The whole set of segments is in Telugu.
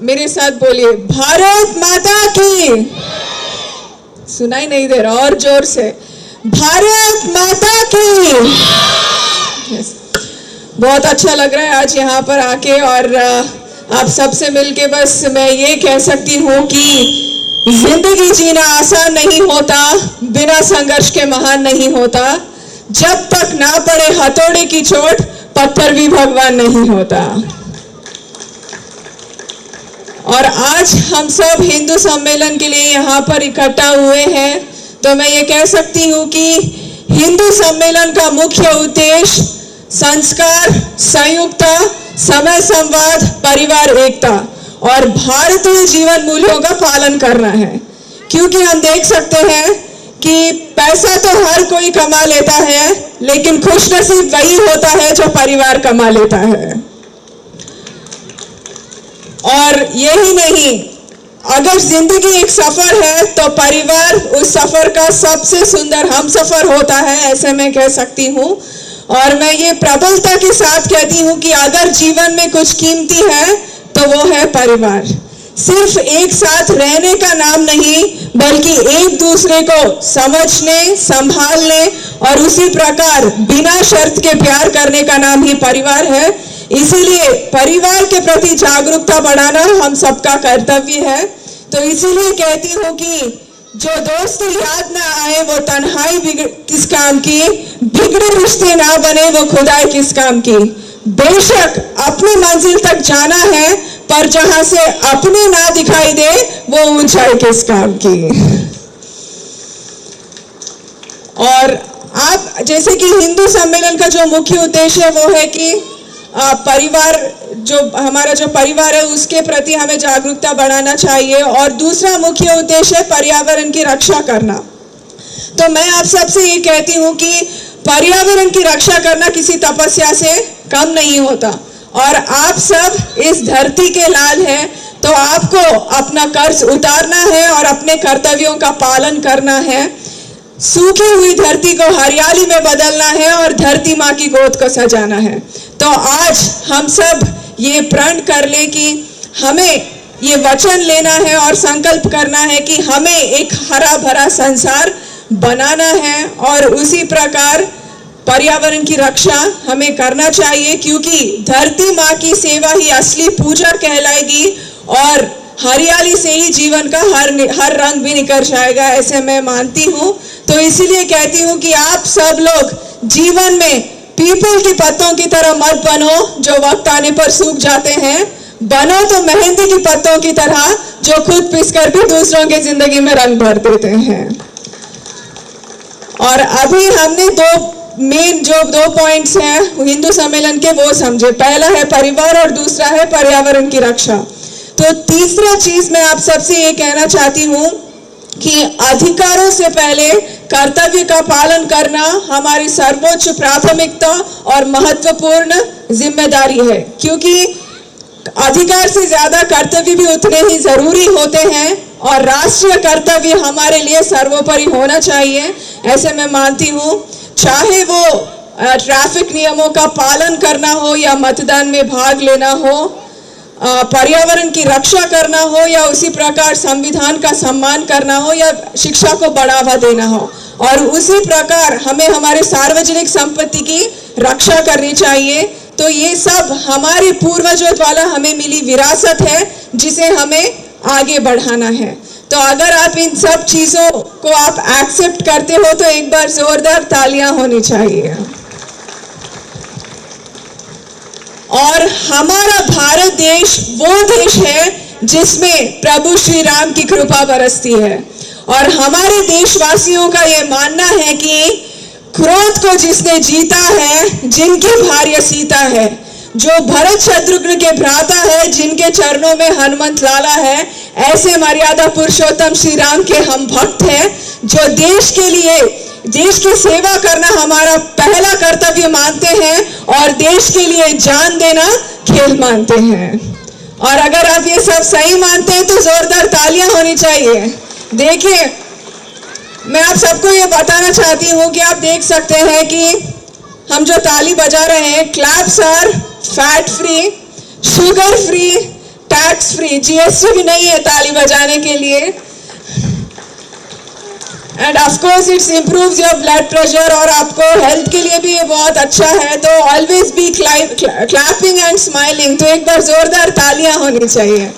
मेरे साथ बोलिए, भारत माता की। सुनाई नहीं दे रहा, और जोर से, भारत माता की। yes. बहुत अच्छा लग रहा है आज यहाँ पर आके, और आप सबसे मिलके बस मैं ये कह सकती हूँ कि जिंदगी जीना आसान नहीं होता, बिना संघर्ष के महान नहीं होता। जब तक ना पड़े हथौड़े की चोट, पत्थर भी भगवान नहीं होता। और आज हम सब हिंदू सम्मेलन के लिए यहाँ पर इकट्ठा हुए हैं, तो मैं ये कह सकती हूँ कि हिंदू सम्मेलन का मुख्य उद्देश्य संस्कार, संयुक्ता, समय संवाद, परिवार एकता और भारतीय जीवन मूल्यों का पालन करना है। क्योंकि हम देख सकते हैं कि पैसा तो हर कोई कमा लेता है, लेकिन खुशनसीब वही होता है जो परिवार कमा लेता है। और यही नहीं, अगर जिंदगी एक सफर है तो परिवार उस सफर का सबसे सुंदर हमसफर होता है, ऐसे मैं कह सकती हूँ। और मैं ये प्रबलता के साथ कहती हूँ कि अगर जीवन में कुछ कीमती है तो वो है परिवार। सिर्फ एक साथ रहने का नाम नहीं, बल्कि एक दूसरे को समझने, संभालने और उसी प्रकार बिना शर्त के प्यार करने का नाम ही परिवार है। इसीलिए परिवार के प्रति जागरूकता बढ़ाना हम सबका कर्तव्य है। तो इसीलिए कहती हूँ कि जो दोस्त याद ना आए वो तन्हाई किस काम की, बिगड़े रिश्ते ना बने वो खुदाई किस काम की। बेशक अपनी मंजिल तक जाना है, पर जहां से अपने ना दिखाई दे वो ऊंचाई किस काम की। और आप जैसे कि हिंदू सम्मेलन का जो मुख्य उद्देश्य है वो है कि परिवार, जो हमारा जो परिवार है उसके प्रति हमें जागरूकता बढ़ाना चाहिए। और दूसरा मुख्य उद्देश्य है पर्यावरण की रक्षा करना। तो मैं आप सबसे ये कहती हूँ कि पर्यावरण की रक्षा करना किसी तपस्या से कम नहीं होता। और आप सब इस धरती के लाल हैं, तो आपको अपना कर्ज उतारना है और अपने कर्तव्यों का पालन करना है। सूखी हुई धरती को हरियाली में बदलना है और धरती माँ की गोद को सजाना है। तो आज हम सब ये प्रण कर ले कि हमें ये वचन लेना है और संकल्प करना है कि हमें एक हरा भरा संसार बनाना है, और उसी प्रकार पर्यावरण की रक्षा हमें करना चाहिए। क्योंकि धरती माँ की सेवा ही असली पूजा कहलाएगी, और हरियाली से ही जीवन का हर रंग भी निखर जाएगा, ऐसे मैं मानती हूँ। तो इसीलिए कहती हूँ कि आप सब लोग जीवन में पीपल के पत्तों की तरह मत बनो जो वक्त आने पर सूख जाते हैं, बनो तो मेहंदी के पत्तों की तरह जो खुद पिसकर भी दूसरों की जिंदगी में रंग भर देते हैं। और अभी हमने दो पॉइंट्स हैं हिंदू सम्मेलन के, वो समझे। पहला है परिवार और दूसरा है पर्यावरण की रक्षा। तो तीसरा चीज मैं आप सबसे ये कहना चाहती हूँ कि अधिकारों से पहले कर्तव्य का पालन करना हमारी सर्वोच्च प्राथमिकता और महत्वपूर्ण जिम्मेदारी है। क्योंकि अधिकार से ज्यादा कर्तव्य भी उतने ही जरूरी होते हैं, और राष्ट्रीय कर्तव्य हमारे लिए सर्वोपरि होना चाहिए, ऐसे मैं मानती हूँ। चाहे वो ट्रैफिक नियमों का पालन करना हो, या मतदान में भाग लेना हो, पर्यावरण की रक्षा करना हो, या उसी प्रकार संविधान का सम्मान करना हो, या शिक्षा को बढ़ावा देना हो। और उसी प्रकार हमें हमारे सार्वजनिक संपत्ति की रक्षा करनी चाहिए। तो ये सब हमारे पूर्वजों द्वारा हमें मिली विरासत है, जिसे हमें आगे बढ़ाना है। तो अगर आप इन सब चीजों को आप एक्सेप्ट करते हो तो एक बार जोरदार तालियां होनी चाहिए। और हमारा भारत देश वो देश है जिसमें प्रभु श्री राम की कृपा बरसती है। और हमारे देशवासियों का ये मानना है कि क्रोध को जिसने जीता है, जिनकी भार्य सीता है, जो भरत शत्रुघ्न के भ्राता है, जिनके चरणों में हनुमंत लाला है, ऐसे मर्यादा पुरुषोत्तम श्री राम के हम भक्त हैं, जो देश के लिए, देश की सेवा करना हमारा पहला कर्तव्य मानते हैं, और देश के लिए जान देना खेल मानते हैं। और अगर आप ये सब सही मानते हैं तो जोरदार तालियां होनी चाहिए। देखिए, मैं आप सबको ये बताना चाहती हूँ कि आप देख सकते हैं कि हम जो ताली बजा रहे हैं, claps are fat free, sugar free, tax free, GST भी नहीं है ताली बजाने के लिए। And of course it's improves your blood pressure, और आपको हेल्थ के लिए भी ये बहुत अच्छा है। तो always be clapping and smiling. तो एक बार जोरदार तालियां होनी चाहिए।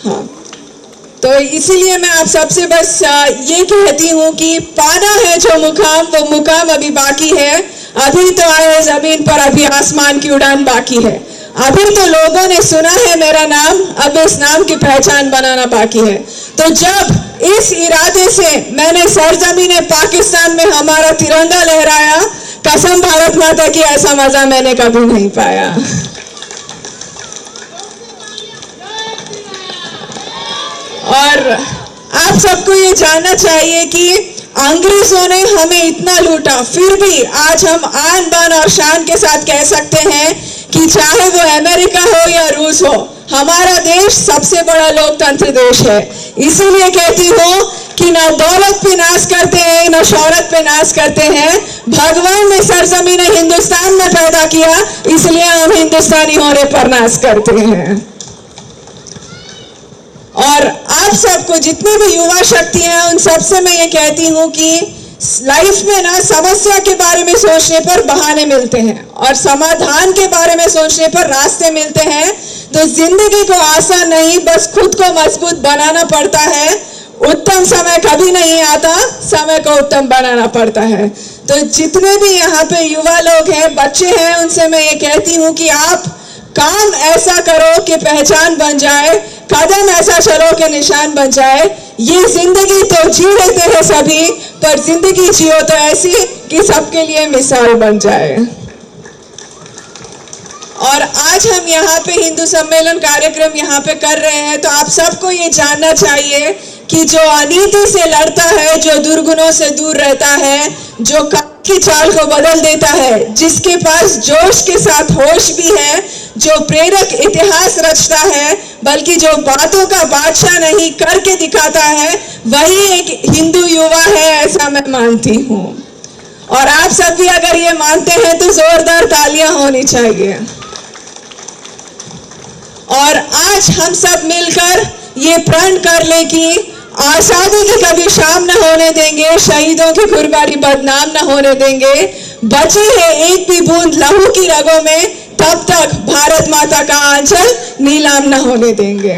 हाँ, तो इसीलिए मैं आप सबसे बस ये कहती हूँ कि पाना है जो मुकाम, वो मुकाम अभी बाकी है। अभी तो आए जमीन पर, अभी आसमान की उड़ान बाकी है। अभी तो लोगों ने सुना है मेरा नाम, अब इस नाम की पहचान बनाना बाकी है। तो जब इस इरादे से मैंने सरजमीन पाकिस्तान में हमारा तिरंगा लहराया, कसम भारत माता की, ऐसा मजा मैंने कभी नहीं पाया। और आप सबको ये जानना चाहिए कि अंग्रेजों ने हमें इतना लूटा, फिर भी आज हम आन बान और शान के साथ कह सकते हैं कि चाहे वो अमेरिका हो या रूस हो, हमारा देश सबसे बड़ा लोकतंत्र देश है। इसीलिए कहती हूँ कि ना दौलत पे नाज करते हैं, ना शौहरत पे नाज करते हैं। भगवान ने सरजमीन हिंदुस्तान में पैदा किया, इसलिए हम हिंदुस्तानी होने पर नाज करते हैं। और आप सबको, जितने भी युवा शक्ति हैं, उन सबसे मैं ये कहती हूँ कि लाइफ में ना समस्या के बारे में सोचने पर बहाने मिलते हैं और समाधान के बारे में सोचने पर रास्ते मिलते हैं। तो जिंदगी को आसान नहीं, बस खुद को मजबूत बनाना पड़ता है। उत्तम समय कभी नहीं आता, समय को उत्तम बनाना पड़ता है। तो जितने भी यहाँ पे युवा लोग हैं, बच्चे हैं, उनसे मैं ये कहती हूँ कि आप काम ऐसा करो कि पहचान बन जाए, कदम ऐसा चलो कि निशान बन जाए। ये जिंदगी तो जी लेते हैं सभी, पर जिंदगी जियो तो ऐसी कि सबके लिए मिसाल बन जाए। और आज हम यहाँ पे हिंदू सम्मेलन कार्यक्रम यहाँ पे कर रहे हैं, तो आप सबको ये जानना चाहिए कि जो अनीति से लड़ता है, जो दुर्गुणों से दूर रहता है, जो की चाल को बदल देता है, जिसके पास जोश के साथ होश भी है, जो प्रेरक इतिहास रचता है, बल्कि जो बातों का बादशाह नहीं करके दिखाता है, वही एक हिंदू युवा है, ऐसा मैं मानती हूँ। और आप सब भी अगर ये मानते हैं तो जोरदार तालियां होनी चाहिए। और आज हम सब मिलकर ये प्रण कर ले कि आजादी की कभी शाम न होने देंगे, शहीदों की कुर्बानी बदनाम न होने देंगे। बची है एक भी बूंद लहू की रगों में, तब तक भारत माता का आंचल नीलाम न होने देंगे।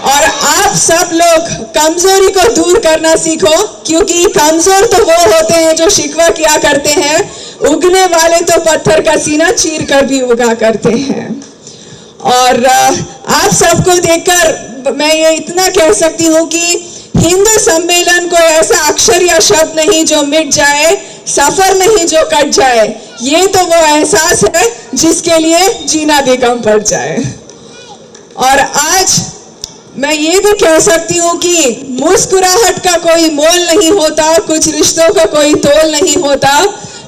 और आप सब लोग कमजोरी को दूर करना सीखो, क्योंकि कमजोर तो वो होते हैं जो शिकवा किया करते हैं, उगने वाले तो पत्थर का सीना चीर कर भी उगा करते हैं। और आप सबको देखकर मैं ये इतना कह सकती हूँ कि हिंदू सम्मेलन को ऐसा अक्षर या शब्द नहीं जो मिट जाए, सफर नहीं जो कट जाए। ये तो वो एहसास है जिसके लिए जीना भी कम पड़ जाए। और आज मैं ये भी कह सकती हूँ कि मुस्कुराहट का कोई मोल नहीं होता, कुछ रिश्तों का कोई तोल नहीं होता।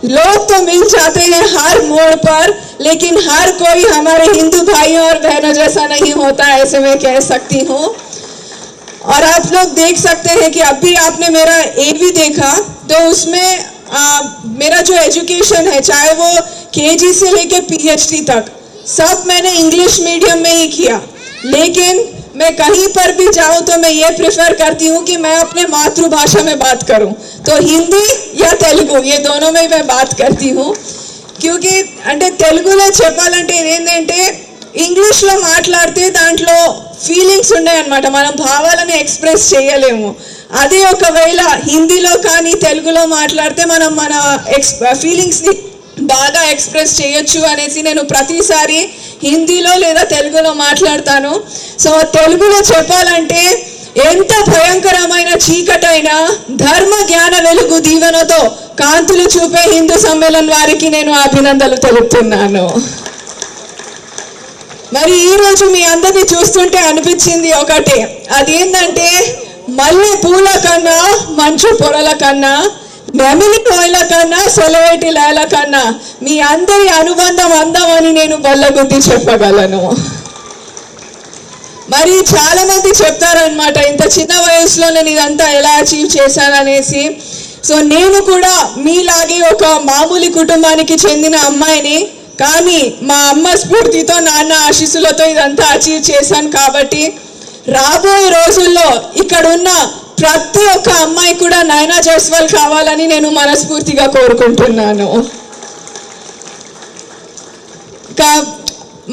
लोग तो मिल जाते हैं हर मोड़ पर, लेकिन हर कोई हमारे हिंदू भाइयों और बहनों जैसा नहीं होता, ऐसे मैं कह सकती हूँ। और आप लोग देख सकते हैं कि अभी आपने मेरा एवी देखा, तो उसमें मेरा जो एजुकेशन है, चाहे वो केजी से लेके पीएचडी तक, सब मैंने इंग्लिश मीडियम में ही किया। लेकिन मैं कहीं पर भी जाऊं तो मैं ये प्रेफर करती हूँ कि मैं अपने मातृभाषा में बात करूं, तो हिंदी या तेलुगु, ये दोनों में मैं बात करती हूँ। क्योंकि అంటే తెలుగులో చెప్పాలంటే ఏంటంటే ఇంగ్లీష్లో మాట్లాడితే దాంట్లో ఫీలింగ్స్ ఉన్నాయన్నమాట, మనం భావాలను ఎక్స్ప్రెస్ చేయలేము. అదే ఒకవేళ హిందీలో కానీ తెలుగులో మాట్లాడితే మనం మన ఫీలింగ్స్ని బాగా ఎక్స్ప్రెస్ చేయొచ్చు అనేసి నేను ప్రతిసారి హిందీలో లేదా తెలుగులో మాట్లాడతాను. సో తెలుగులో చెప్పాలంటే ఎంత భయంకరమైన చీకటైనా ధర్మ జ్ఞాన వెలుగు దీవెనతో కాంతులు చూపే హిందూ సమ్మేళన్ వారికి నేను అభినందనలు తెలుపుతున్నాను. మరి ఈ రోజు మీ అందరినీ చూస్తుంటే అనిపించింది ఒకటే, అదేంటంటే మల్లె పూల కన్నా మంచు పొరల కన్నా నెమిలి కోయిల కన్నా సెలవేటి లేల కన్నా మీ అందరి అనుబంధం అందమని నేను బల్లగుద్ది చెప్పగలను. మరి చాలా మంది చెప్తారనమాట, ఇంత చిన్న వయసులో నేను ఇదంతా ఎలా అచీవ్ చేశాననేసి. సో నేను కూడా మీలాగే ఒక మామూలు కుటుంబానికి చెందిన అమ్మాయిని, కానీ మా అమ్మ స్ఫూర్తితో నాన్న ఆశీస్సులతో ఇదంతా అచీవ్ చేశాను. కాబట్టి రాబోయే రోజుల్లో ఇక్కడ ఉన్న ప్రతి ఒక్క అమ్మాయి కూడా నయనా జైస్వాల్ కావాలని నేను మనస్ఫూర్తిగా కోరుకుంటున్నాను.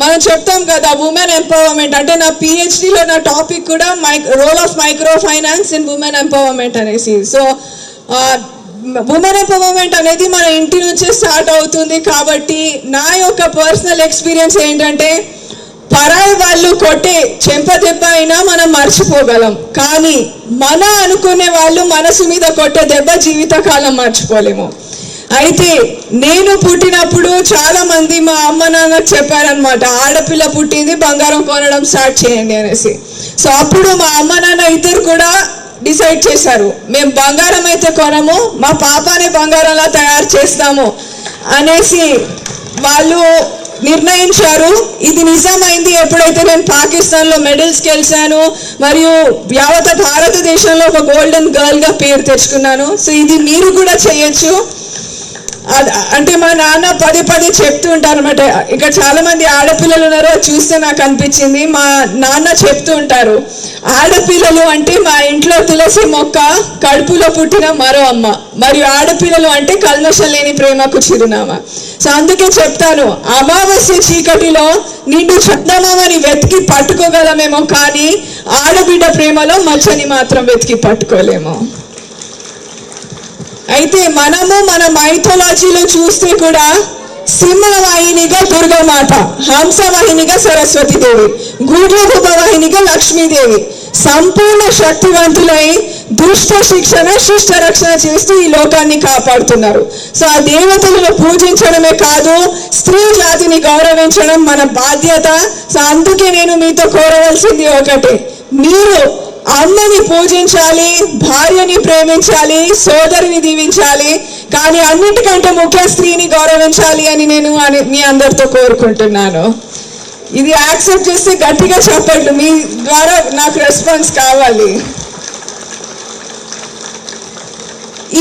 మనం చెప్తాం కదా ఉమెన్ ఎంపవర్మెంట్ అంటే, నా పిహెచ్డిలో నా టాపిక్ కూడా role of micro finance in women empowerment అనేసి. సో ఉమెన్ ఎంపవర్మెంట్ అనేది మన ఇంటి నుంచే స్టార్ట్ అవుతుంది. కాబట్టి నా యొక్క పర్సనల్ ఎక్స్పీరియన్స్ ఏంటంటే, పరాయి వాళ్ళు కొట్టే చెంపదెబ్బ అయినా మనం మర్చిపోగలం, కానీ మన అనుకునే వాళ్ళు మనసు మీద కొట్టే దెబ్బ జీవితకాలం మర్చిపోలేము. అయితే నేను పుట్టినప్పుడు చాలా మంది మా అమ్మ నాన్న చెప్పారనమాట, ఆడపిల్ల పుట్టింది బంగారం కొనడం స్టార్ట్ చేయండి అనేసి. సో అప్పుడు మా అమ్మ నాన్న ఇద్దరు కూడా డిసైడ్ చేశారు, మేము బంగారం అయితే కొనము, మా పాపనే బంగారంలా తయారు చేస్తాము అనేసి వాళ్ళు నిర్ణయించారు. ఇది నిజమైంది ఎప్పుడైతే నేను పాకిస్తాన్లో మెడల్స్ గెలిచాను మరియు యావత్ భారతదేశంలో ఒక గోల్డెన్ గర్ల్గా పేరు తెచ్చుకున్నాను. సో ఇది మీరు కూడా చేయొచ్చు. అంటే మా నాన్న పదే పదే చెప్తూ ఉంటారు అనమాట. ఇక్కడ చాలా మంది ఆడపిల్లలు ఉన్నారు, చూస్తే నాకు అనిపించింది. మా నాన్న చెప్తూ ఉంటారు, ఆడపిల్లలు అంటే మా ఇంట్లో తులసి మొక్క, కడుపులో పుట్టిన మరో అమ్మ, మరియు ఆడపిల్లలు అంటే కల్మషం లేని ప్రేమకు చిరునామా. సో అందుకే చెప్తాను, అమావాస్య చీకటిలో నిండు చందమామని వెతికి పట్టుకోగలమేమో, కానీ ఆడబిడ్డ ప్రేమలో మచ్చని మాత్రం వెతికి పట్టుకోలేము. అయితే మనము మన మైథాలజీలో చూస్తే కూడా సింహవాహినిగా దుర్గామాత, హంసవాహినిగా సరస్వతీదేవి, గూడ్లగుబ్బ వాహినిగా లక్ష్మీదేవి సంపూర్ణ శక్తివంతులై దుష్ట శిక్షణ శిష్ట రక్షణ చేస్తూ ఈ లోకాన్ని కాపాడుతున్నారు. సో ఆ దేవతలను పూజించడమే కాదు, స్త్రీ జాతిని గౌరవించడం మన బాధ్యత. సో అందుకే నేను మీతో కోరవలసింది ఒకటే, మీరు అమ్మని పూజించాలి, భార్యని ప్రేమించాలి, సోదరిని దీవించాలి, కానీ అన్నిటికంటే ముఖ్య స్త్రీని గౌరవించాలి అని నేను మీ అందరితో కోరుకుంటున్నాను. ఇది యాక్సెప్ట్ చేస్తే గట్టిగా చెప్పండి, మీ ద్వారా నాకు రెస్పాన్స్ కావాలి.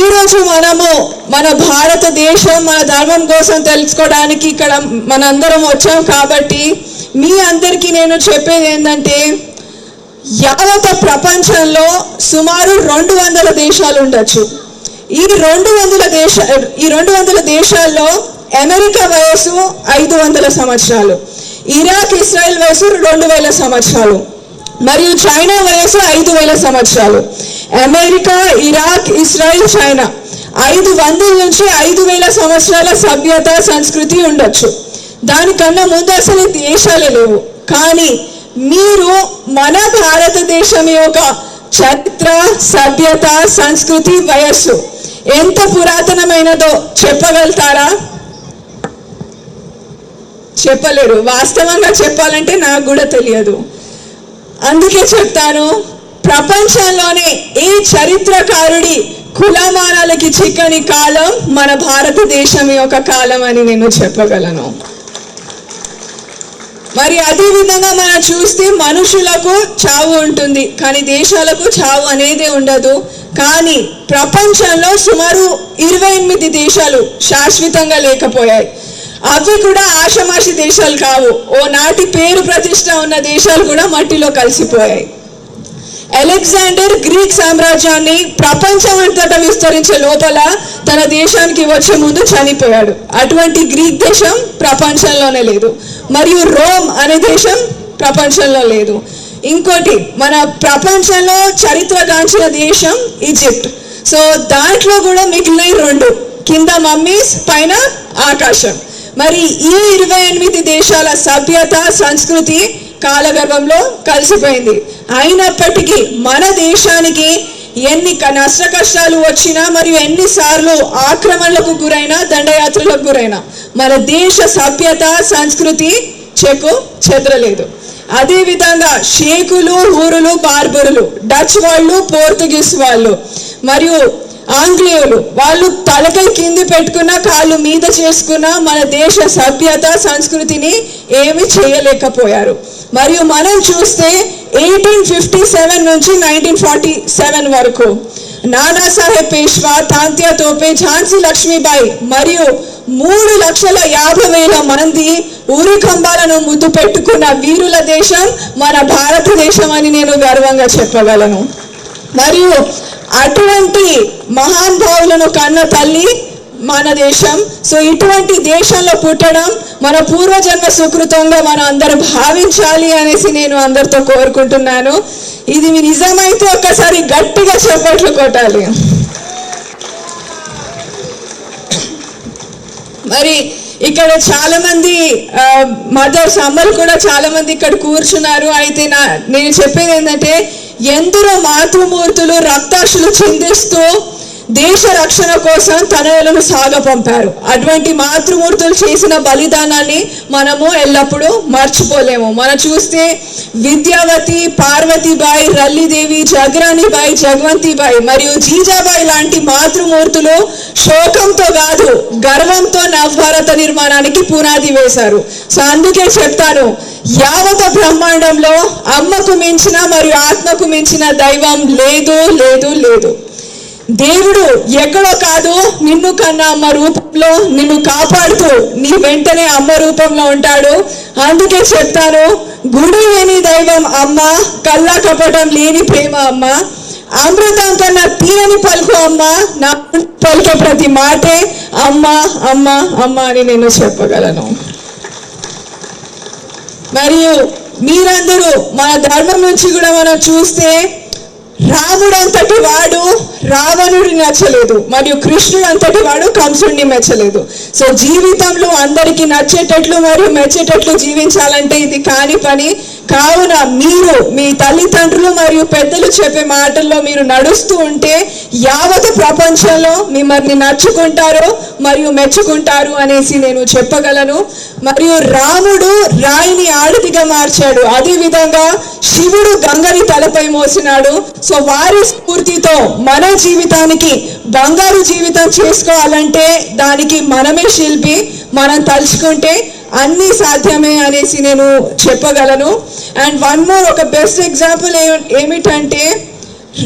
ఈరోజు మనము మన భారతదేశం మన ధర్మం కోసం తెలుసుకోవడానికి ఇక్కడ మనందరం వచ్చాం. కాబట్టి మీ అందరికీ నేను చెప్పేది ఏంటంటే, యావత్ ప్రపంచంలో సుమారు 200 దేశాలు ఉండొచ్చు. ఈ 200 దేశాల్లో అమెరికా వయసు 500 సంవత్సరాలు, ఇరాక్ ఇస్రాయెల్ వయసు 2000 సంవత్సరాలు, మరియు చైనా వయసు 5000 సంవత్సరాలు. అమెరికా, ఇరాక్, ఇస్రాయెల్, చైనా 500 నుంచి 5000 సంవత్సరాల సభ్యత సంస్కృతి ఉండొచ్చు. దానికన్నా ముందు అసలు దేశాలే లేవు. కానీ మీరు మన భారతదేశం యొక్క చరిత్ర, సభ్యత, సంస్కృతి, వయస్సు ఎంత పురాతనమైనదో చెప్పగలుగుతారా? చెప్పలేరు. వాస్తవంగా చెప్పాలంటే నాకు కూడా తెలియదు. అందుకే చెప్తాను, ప్రపంచంలోనే ఏ చరిత్రకారుడి కులమానాలకి చిక్కని కాలం మన భారతదేశం యొక్క కాలం అని నేను చెప్పగలను. మరి అదే విధంగా మనం చూస్తే మనుషులకు చావు ఉంటుంది, కానీ దేశాలకు చావు అనేది ఉండదు. కానీ ప్రపంచంలో సుమారు 28 దేశాలు శాశ్వతంగా లేకపోయాయి. అవి కూడా ఆషమాషి దేశాలు కావు. ఓ నాటి పేరు ప్రతిష్ట ఉన్న దేశాలు కూడా మట్టిలో కలిసిపోయాయి. అలెగ్జాండర్ గ్రీక్ సామ్రాజ్యాన్ని ప్రపంచం అంతటా విస్తరించే లోపల తన దేశానికి వచ్చే ముందు చనిపోయాడు. అటువంటి గ్రీక్ దేశం ప్రపంచంలోనే లేదు. మరియు రోమ్ అనే దేశం ప్రపంచంలో లేదు. ఇంకోటి, మన ప్రపంచంలో చరిత్రగాంచిన దేశం ఈజిప్ట్. సో దాంట్లో కూడా మిగిలిన 2, కింద మమ్మీస్, పైన ఆకాశం. మరి ఈ 28 దేశాల సభ్యత, సంస్కృతి కాలగర్భంలో కలిసిపోయింది. అయినప్పటికీ మన దేశానికి ఎన్ని నష్ట కష్టాలు వచ్చినా మరియు ఎన్నిసార్లు ఆక్రమణలకు గురైనా, దండయాత్రలకు గురైనా, మన దేశ సభ్యత, సంస్కృతి చెదరలేదు. అదేవిధంగా షేకులు, హూరులు, బార్బరులు, డచ్ వాళ్ళు, పోర్తుగీస్ వాళ్ళు మరియు ఆంగ్లేయులు వాళ్ళు తలకై కింది పెట్టుకున్న, కాళ్ళు మీద చేసుకున్న మన దేశ సభ్యత, సంస్కృతిని ఏమి చేయలేకపోయారు. మరియు మనం చూస్తే 1857 నుంచి 1947 వరకు నానాసాహెబ్ పేష్వా, తాంత్యా తోపే, ఝాన్సీ లక్ష్మీబాయి మరియు 3,50,000 మంది ఊరి కంబాలను ముద్దు పెట్టుకున్న వీరుల దేశం మన భారతదేశం అని నేను గర్వంగా చెప్పగలను. మరియు అటువంటి మహానుభావులను కన్న తల్లి మన దేశం. సో ఇటువంటి దేశంలో పుట్టడం మన పూర్వజన్మ సుకృతంగా మనం అందరూ భావించాలి అనేసి నేను అందరితో కోరుకుంటున్నాను. ఇది నిజమైతే ఒక్కసారి గట్టిగా చప్పట్లు కొట్టాలి. మరి ఇక్కడ చాలా మంది మదర్స్ అమ్మలు కూడా చాలా మంది ఇక్కడ కూర్చున్నారు. అయితే నేను చెప్పేది ఏంటంటే, ఎందరో మాతృమూర్తులు రక్తాశులు చిందిస్తూ దేశ రక్షణ కోసం తనయులను సాగపంపారు. అటువంటి మాతృమూర్తులు చేసిన బలిదానాన్ని మనము ఎల్లప్పుడూ మర్చిపోలేము. మనం చూస్తే విద్యావతి, పార్వతీబాయి, రల్లిదేవి, జగరాణిబాయి, జగవంతిబాయి మరియు జీజాబాయి లాంటి మాతృమూర్తులు శోకంతో కాదు గర్వంతో నవభారత నిర్మాణానికి పునాది వేశారు. సో అందుకే చెప్తాను, యావత బ్రహ్మాండంలో అమ్మకు మించిన మరియు ఆత్మకు మించిన దైవం లేదు లేదు లేదు. దేవుడు ఎక్కడో కాదు, నిన్ను కన్నా అమ్మ రూపంలో నిన్ను కాపాడుతూ నీ వెంటనే అమ్మ రూపంలో ఉంటాడు. అందుకే చెప్తాను, గుడి లేని దైవం అమ్మ, కల్లా కపటం లేని ప్రేమ అమ్మ, అమృతం కన్నా తీరని పలుకు అమ్మ, నా పలికే ప్రతి మాటే అమ్మ అమ్మ అమ్మ అని నేను చెప్పగలను. మరియు మీరందరూ మన ధర్మం నుంచి కూడా మనం చూస్తే, రాముడు అంతటి వాడు రావణుడిని నచ్చలేదు, మరియు కృష్ణుడు అంతటి వాడు కంసుడిని మెచ్చలేదు. సో జీవితంలో అందరికీ నచ్చేటట్లు మరియు మెచ్చేటట్లు జీవించాలంటే ఇది కాని పని. కావున మీరు మీ తల్లిదండ్రులు మరియు పెద్దలు చెప్పే మాటల్లో మీరు నడుస్తూ ఉంటే యావత్ ప్రపంచంలో మిమ్మల్ని నచ్చుకుంటారు మరియు మెచ్చుకుంటారు అనేసి నేను చెప్పగలను. మరియు రాముడు రాయిని ఆడదిగా మార్చాడు, అదేవిధంగా శివుడు గంగని తలపై మోసినాడు. సో వారి స్ఫూర్తితో మన జీవితానికి బంగారు జీవితం చేసుకోవాలంటే దానికి మనమే శిల్పి. మనం తలుచుకుంటే అన్నీ సాధ్యమే అనేసి నేను చెప్పగలను. అండ్ వన్ మోర్, ఒక బెస్ట్ ఎగ్జాంపుల్ ఏమిటంటే,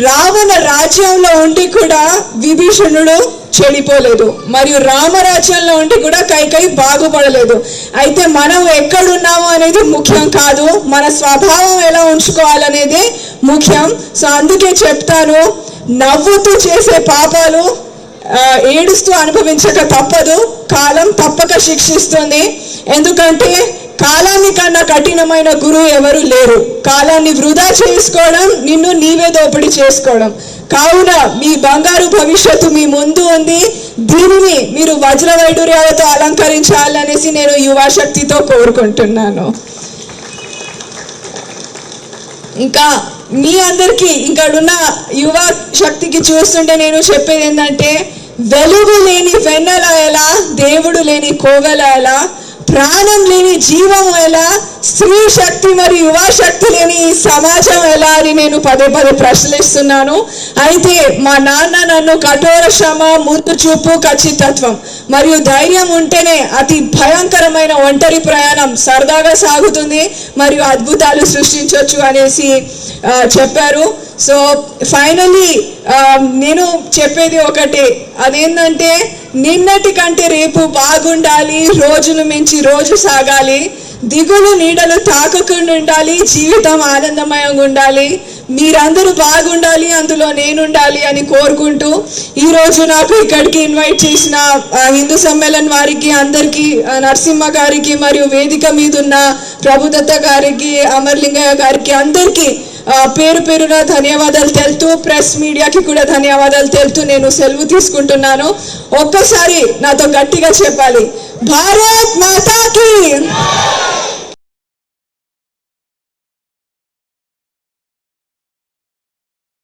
రావణ రాజ్యంలో ఉండి కూడా విభీషణుడు చెడిపోలేదు, మరియు రామరాజ్యంలో ఉండి కూడా కైకేయి బాగుపడలేదు. అయితే మనం ఎక్కడున్నాము అనేది ముఖ్యం కాదు, మన స్వభావం ఎలా ఉంచుకోవాలనేది ముఖ్యం. సో అందుకే చెప్తాను, నవ్వుతూ చేసే పాపాలు ఏడుస్తూ అనుభవించక తప్పదు, కాలం తప్పక శిక్షిస్తుంది. ఎందుకంటే కాలాన్ని కన్నా కఠినమైన గురువు ఎవరు లేరు. కాలాన్ని వృధా చేసుకోవడం నిన్ను నీవే దోపిడీ చేసుకోవడం. కావున మీ బంగారు భవిష్యత్తు మీ ముందు ఉంది, దీనిని మీరు వజ్ర వైడూర్యాలతో అలంకరించాలనేసి నేను యువశక్తితో కోరుకుంటున్నాను. ఇంకా మీ అందరికీ ఇక్కడున్న యువ శక్తికి చూస్తుంటే నేను చెప్పేది ఏంటంటే, వెలుగు లేని వెన్నెల ఎలా, దేవుడు లేని కోవెల ఎలా, ప్రాణం లేని జీవం ఎలా, స్త్రీ శక్తి మరియు యువ శక్తి లేని ఈ సమాజం ఎలా అని నేను పదే పదే ప్రశ్నిస్తున్నాను. అయితే మా నాన్న నన్ను కఠోర శ్రమ, ముందు చూపు, ఖచ్చితత్వం మరియు ధైర్యం ఉంటేనే అతి భయంకరమైన ఒంటరి ప్రయాణం సరదాగా సాగుతుంది మరియు అద్భుతాలు సృష్టించవచ్చు అనేసి చెప్పారు. సో ఫైనలీ నేను చెప్పేది ఒకటే, అదేంటంటే నిన్నటి కంటే రేపు బాగుండాలి, రోజును మించి రోజు సాగాలి, దిగులు నీడలు తాకకుండా ఉండాలి, జీవితం ఆనందమయంగా ఉండాలి, మీరందరూ బాగుండాలి, అందులో నేనుండాలి అని కోరుకుంటూ ఈరోజు నాకు ఇక్కడికి ఇన్వైట్ చేసిన హిందూ సమ్మేళన్ వారికి అందరికీ, నరసింహ గారికి మరియు వేదిక మీద ఉన్న ప్రభుదత్త గారికి, అమర్లింగయ్య గారికి అందరికీ పేరు పేరున ధన్యవాదాలు తెలుపుతూ, ప్రెస్ మీడియాకి కూడా ధన్యవాదాలు తెలుపుతూ నేను సెలవు తీసుకుంటున్నాను. ఒక్కసారి నాతో గట్టిగా చెప్పాలి, భారత్ మాతా కీ.